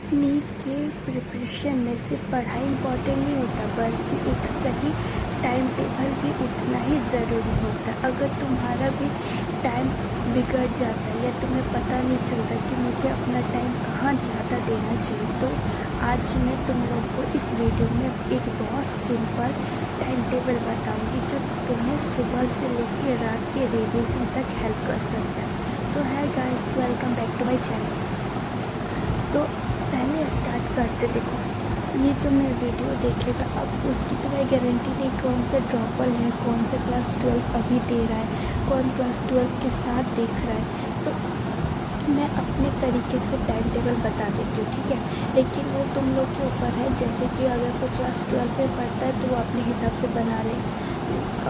NEET के preparation में सिर्फ पढ़ाई इम्पॉर्टेंट नहीं होता, बल्कि एक सही टाइम टेबल भी उतना ही ज़रूरी होता है। अगर तुम्हारा भी टाइम बिगड़ जाता है या तुम्हें पता नहीं चलता कि मुझे अपना टाइम कहाँ ज़्यादा देना चाहिए, तो आज मैं तुम लोग को इस वीडियो में एक बहुत सिंपल टाइम टेबल बताऊंगी जो तुम्हें सुबह से लेकर रात के रिवीजन तक हेल्प कर सकता है। तो है guys, welcome back to my channel. तो पहले स्टार्ट करते। देखो, ये जो मैं वीडियो देखेगा अब उसकी तो मैं गारंटी नहीं कौन सा ड्रॉपर है, कौन सा क्लास 12 अभी दे रहा है, कौन क्लास 12 के साथ देख रहा है। तो मैं अपने तरीके से टाइम टेबल बता देती हूँ, ठीक है। लेकिन वो तुम लोग के ऊपर है, जैसे कि अगर कोई क्लास 12 में पढ़ता है तो वो अपने हिसाब से बना ले,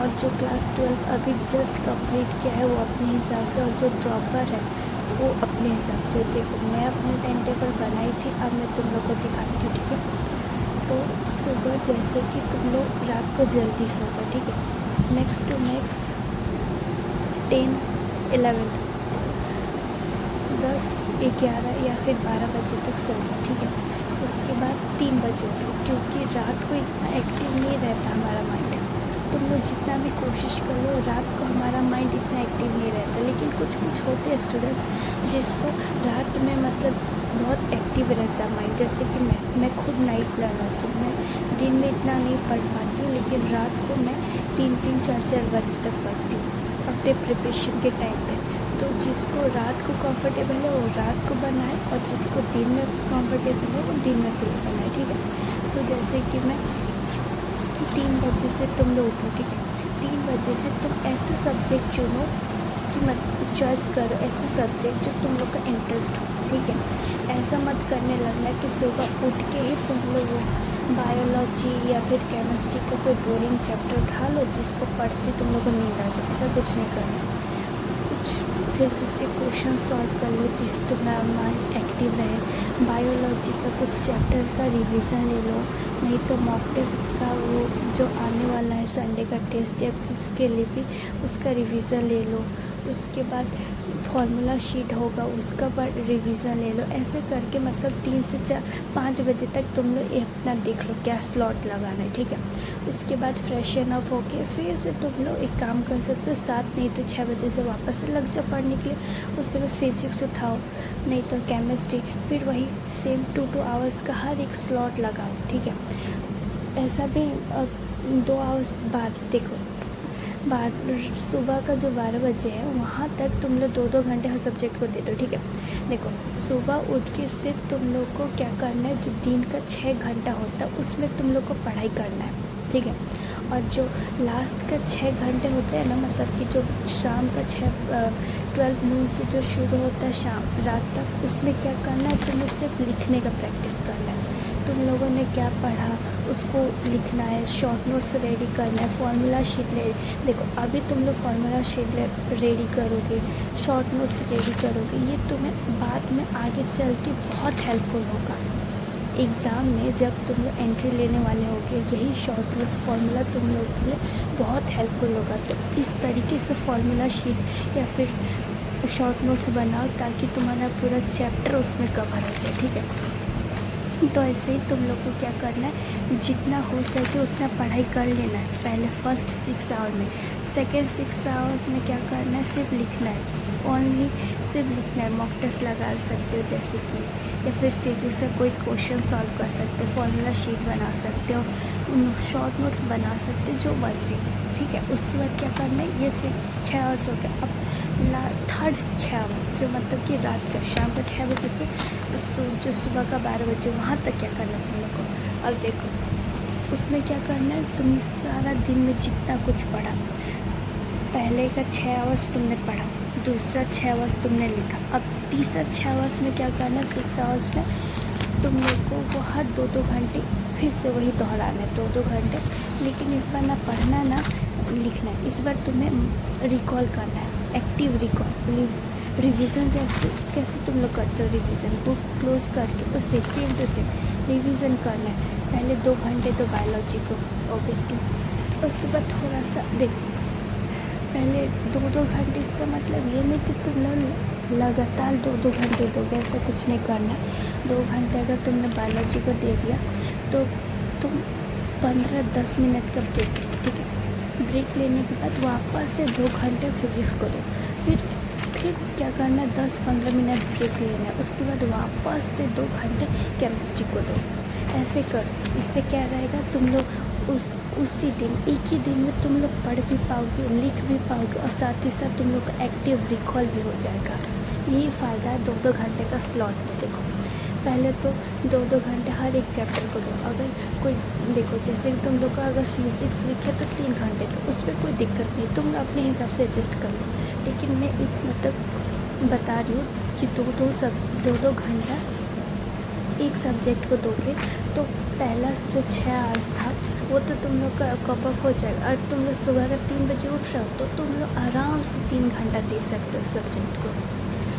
और जो क्लास 12 अभी जस्ट कंप्लीट किया है वो अपने हिसाब से, और जो ड्रॉपर है वो अपने हिसाब से। देखो, मैं अपना टाइम टेबल बनाई थी, अब मैं तुम लोग को दिखाती हूँ, ठीक है। तो सुबह जैसे कि तुम लोग रात को जल्दी सोते, ठीक है, नेक्स्ट टू नेक्स्ट 10, 11, 10, 11 या फिर 12 बजे तक सो जाओ, ठीक है। उसके बाद 3 बजे उठो, क्योंकि रात को इतना एक्टिव नहीं रहता हमारा माइंड। तुम लोग जितना भी कोशिश करो, रात को हमारा माइंड इतना एक्टिव नहीं रहता, लेकिन कुछ होते हैं स्टूडेंट्स जिसको रात में मतलब बहुत एक्टिव रहता है माइंड। जैसे कि मैं खुद नाइट लर्नर हूँ, मैं दिन में इतना नहीं पढ़ पाती हूँ, लेकिन रात को मैं 3-3, 4-4 बजे तक पढ़ती हूँ अपने प्रिपरेशन के टाइम पे। तो जिसको रात को कंफर्टेबल है वो रात को बनाए, और जिसको दिन में कंफर्टेबल है वो दिन में बनाए, ठीक है। तो जैसे कि मैं 3 बजे से तुम लोग उठो, ठीक है। 3 बजे से तुम ऐसे सब्जेक्ट चुनो कि मत चॉइस करो, ऐसे सब्जेक्ट जो तुम लोग का इंटरेस्ट हो, ठीक है। ऐसा मत करने लगना कि सुबह उठ के ही तुम लोग बायोलॉजी या फिर केमिस्ट्री का कोई बोरिंग चैप्टर उठा लो जिसको पढ़ते तुम लोग को नींद आ जाए। ऐसा कुछ नहीं करना। कुछ फिजिक्स के क्वेश्चन सॉल्व कर लो जिससे तुम्हारा माइंड एक्टिव रहे। बायोलॉजी का कुछ चैप्टर का रिवीजन ले लो, नहीं तो मॉक टेस्ट का वो जो आने वाला है संडे का टेस्ट है उसके लिए भी उसका रिवीज़न ले लो। उसके बाद फार्मूला शीट होगा उसका रिवीज़न ले लो। ऐसे करके मतलब 3 से 5 बजे तक तुम लोग अपना देख लो क्या स्लॉट लगाना है, ठीक है। उसके बाद फ्रेशन अप होके फिर से तुम लोग एक काम कर सकते हो, 7 नहीं तो 6 बजे से वापस से लग जाओ पढ़ने के लिए। उससे में फिजिक्स उठाओ, नहीं तो केमिस्ट्री, फिर वही सेम 2-2 आवर्स का हर एक स्लॉट लगाओ, ठीक है। ऐसा भी 2 आवर्स बाद देखो, बाद सुबह का जो 12 बजे है वहाँ तक तुम लोग 2-2 घंटे हर सब्जेक्ट को दे दो, ठीक है। देखो, सुबह उठ के सिर्फ तुम लोग को क्या करना है, जो दिन का 6 घंटा होता है उसमें तुम लोग को पढ़ाई करना है, ठीक है। और जो लास्ट का 6 घंटे होते हैं ना, मतलब कि जो शाम का 12 नून से जो शुरू होता है शाम रात तक, उसमें क्या करना है, तुम्हें सिर्फ लिखने का प्रैक्टिस करना है। तुम लोगों ने क्या पढ़ा उसको लिखना है, शॉर्ट नोट्स रेडी करना है, फार्मूला शीट रेडी। देखो, अभी तुम लोग फार्मूला शीट रेडी करोगे, शॉर्ट नोट्स रेडी करोगे, ये तुम्हें बाद में आगे चल के बहुत हेल्पफुल होगा। एग्ज़ाम में जब तुम लोग एंट्री लेने वाले होगे, यही शॉर्ट नोट्स फार्मूला तुम लोग के लिए बहुत हेल्पफुल होगा। तो इस तरीके से फार्मूला शीट या फिर शॉर्ट नोट्स बनाओ ताकि तुम्हारा पूरा चैप्टर उसमें कवर हो जाए, ठीक है। तो ऐसे ही तुम लोग को क्या करना है, जितना हो सके उतना पढ़ाई कर लेना है पहले फर्स्ट 6 आवर में। सेकेंड 6 आवर्स में क्या करना है, सिर्फ लिखना है, ओनली सिर्फ लिखना है। मॉक टेस्ट लगा सकते हो जैसे कि, या फिर फिजिक्स का कोई क्वेश्चन सॉल्व कर सकते हो, फॉर्मूला शीट बना सकते हो, शॉर्ट नोट्स बना सकते हो, जो मर्जी, ठीक है। उसके बाद क्या करना है, ये सिर्फ 6 आवर्स हो गया। अब थर्ड 6 आवर जो मतलब कि रात का शाम का 6 बजे से जो सुबह का 12 बजे वहाँ तक क्या करना है तुम लोग को। अब देखो, उसमें क्या करना है, तुमने सारा दिन में जितना कुछ पढ़ा, पहले का 6 आवर्स तुमने पढ़ा, दूसरा 6 आवर्स तुमने लिखा, अब तीसरा 6 आवर्स में क्या करना है, 6 आवर्स में तुम लोग को वो हर 2-2 घंटे फिर से वही दोहराना है, 2-2 घंटे। लेकिन इस बार ना पढ़ना ना लिखना है, इस बार तुम्हें रिकॉल करना है, एक्टिव रिकॉल, रिवीजन। जैसे कैसे तुम लोग करते हो रिवीजन, बुक क्लोज करके उससे सेम टू सेम रिवीजन करना है। पहले 2 घंटे तो बायोलॉजी को ऑब्वियसली, उसके बाद थोड़ा सा देखो, पहले 2-2 घंटे, इसका मतलब ये नहीं कि तुम लोग लगातार 2-2 घंटे दोगे, ऐसा कुछ नहीं करना है। 2 घंटे अगर तुमने बायोलॉजी को दे दिया तो तुम 15-10 मिनट का ब्रेक, ठीक है। ब्रेक लेने के बाद वापस से 2 घंटे फिजिक्स को दो। फिर क्या करना है, 10-15 मिनट ब्रेक लेना है, उसके बाद वापस से 2 घंटे केमिस्ट्री को दो। ऐसे करो, इससे क्या रहेगा, तुम लोग उसी दिन, एक ही दिन में तुम लोग पढ़ भी पाओगे, लिख भी पाओगे, और साथ ही साथ तुम लोग का एक्टिव रिकॉल भी हो जाएगा। यही फ़ायदा है 2-2 घंटे का स्लॉट में। देखो, पहले तो 2-2 घंटे हर एक चैप्टर को दो। अगर कोई, देखो जैसे कि तुम लोग का अगर फिजिक्स वीक है तो 3 घंटे दो, उसमें कोई दिक्कत नहीं, तुम अपने हिसाब से एडजस्ट कर लो। लेकिन मैं एक मतलब बता रही हूँ कि 2-2 घंटा एक सब्जेक्ट को दोगे तो पहला जो 6 आवर्स था वो तो तुम लोग का कप अप हो जाएगा। और तुम लोग सुबह अगर 3 बजे उठ रहे हो तो तुम लोग आराम से 3 घंटा दे सकते हो सब्जेक्ट को।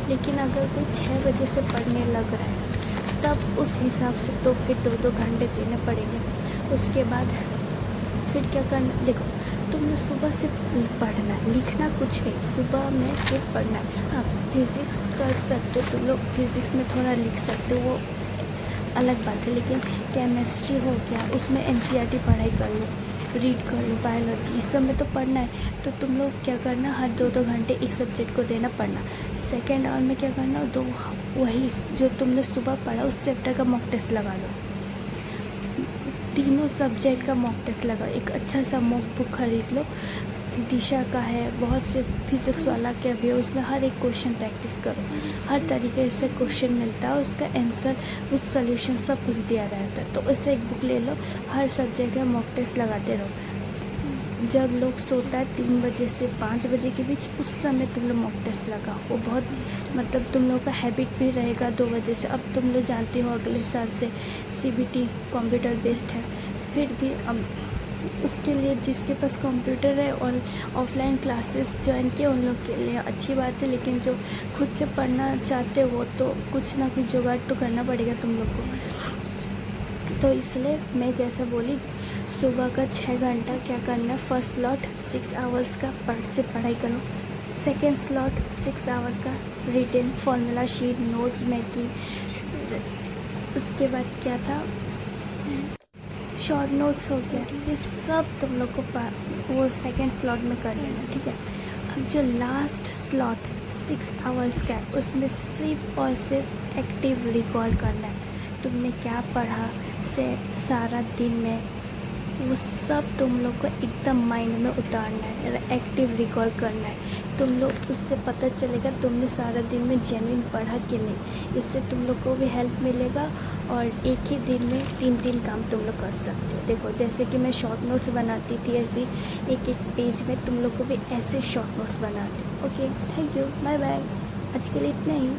लेकिन अगर कोई 6 बजे से पढ़ने लग रहा है तब उस हिसाब से तो फिर 2-2 घंटे देने पड़ेंगे। उसके बाद फिर क्या करना, देखो तुमने सुबह से पढ़ना है, लिखना कुछ नहीं, सुबह में सिर्फ पढ़ना है। हाँ, फिज़िक्स कर सकते हो, तुम लोग फिज़िक्स में थोड़ा लिख सकते हो, वो अलग बात है। लेकिन केमिस्ट्री हो गया, उसमें एनसीईआरटी पढ़ाई कर लो, रीड कर लो, बायोलॉजी, इस सब में तो पढ़ना है। तो तुम लोग क्या करना, हर 2-2 घंटे एक सब्जेक्ट को देना पढ़ना। सेकेंड आवर में क्या करना, वही जो तुमने सुबह पढ़ा उस चैप्टर का मॉक टेस्ट लगा लो। तीनों सब्जेक्ट का मॉक टेस्ट लगा, एक अच्छा सा मॉक बुक खरीद लो, दिशा का है, बहुत से फिज़िक्स वाला के भी है, उसमें हर एक क्वेश्चन प्रैक्टिस करो। हर तरीके से क्वेश्चन मिलता है, उसका आंसर विद सॉल्यूशन सब कुछ दिया रहता है। तो उससे एक बुक ले लो, हर सब्जेक्ट का मॉक टेस्ट लगाते रहो। जब लोग सोता है 3 बजे से 5 बजे के बीच, उस समय तुम लोग मॉक टेस्ट लगाओ, वो बहुत मतलब तुम लोग का हैबिट भी रहेगा 2 बजे से। अब तुम लोग जानते हो अगले साल से CBT कंप्यूटर बेस्ड है, फिर भी उसके लिए जिसके पास कंप्यूटर है और ऑफलाइन क्लासेस ज्वाइन किए उन लोग के लिए अच्छी बात है। लेकिन जो खुद से पढ़ना चाहते हो वो तो कुछ ना कुछ जुगाड़ तो करना पड़ेगा तुम लोग को। तो इसलिए मैं जैसा बोली, सुबह का 6 घंटा क्या करना है, फर्स्ट स्लॉट 6 आवर्स का से पढ़ाई करो, सेकेंड स्लॉट 6 आवर का written, formula sheet, notes making. उसके बाद क्या था, शॉर्ट नोट्स हो गया, ये सब तुम लोग को वो सेकेंड स्लॉट में कर लेना, ठीक है। अब जो लास्ट स्लॉट 6 आवर्स का है उसमें सिर्फ और सिर्फ एक्टिव रिकॉल करना है। तुमने क्या पढ़ा से सारा दिन में, वो सब तुम लोग को एकदम माइंड में उतारना है, एक्टिव रिकॉल करना है। तुम लोग उससे पता चलेगा तुमने सारा दिन में जेन्युइन पढ़ा कि नहीं। इससे तुम लोग को भी हेल्प मिलेगा और एक ही दिन में 3-3 काम तुम लोग कर सकते हो। देखो जैसे कि मैं शॉर्ट नोट्स बनाती थी, ऐसे एक पेज में तुम लोग को भी ऐसे शॉर्ट नोट्स बना दो। Okay, thank you, bye bye. आज के लिए इतना ही।